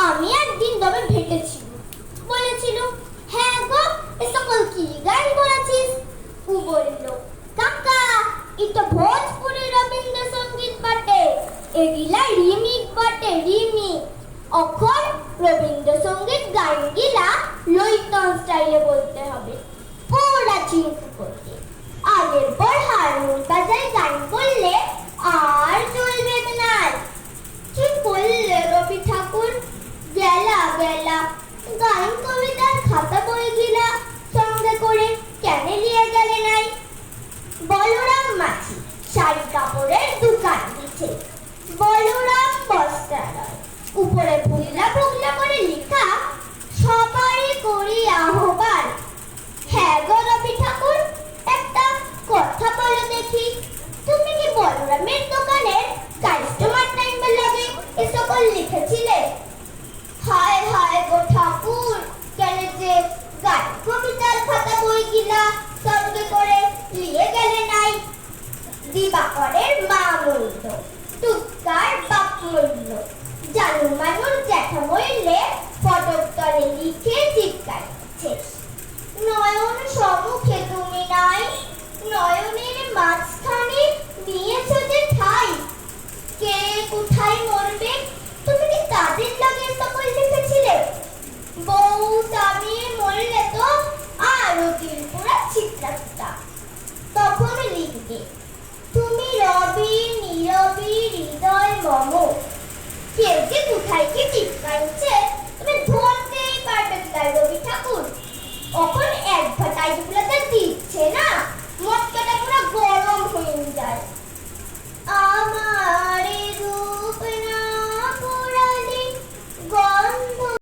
আমি একদিন তবে ভেটেছিল, বলেছিল, হ্যাঁ গো, এ সকল কি গান বলেছিস? ও বলল, কাকা, এটা ভোজপুরি রবীন্দ্রসঙ্গীত বটে, এগুলা রিমিক বটে, রিমিক। অখন রবীন্দ্রসঙ্গীত গানগুলা লইটন স্টাইলে বলতে হবে, পুরা চিন্তা করতে। আগের পর হারমোন বাজায় গান করলে আর চলবে না। কি করলে রবি ঠাকুর? গেলা গেলা গান কবিতার খাতা বইগুলা সঙ্গে করে কেন নিয়ে গেলে নাই? বলরাম মাঝি শাড়ি কাপড়ের দোকান দিচ্ছে, বলরাম বস্ত্রালয়, উপরে ভুগলা ভুগলা করে লেখা, সবারই করি আহ্বান। হ্যাঁ গো রবি ঠাকুর, একটা কথা বলো দেখি, তুমি কি বলরামের দোকানের কাস্টমার টাইমের লাগে এ সকল লিখেছ?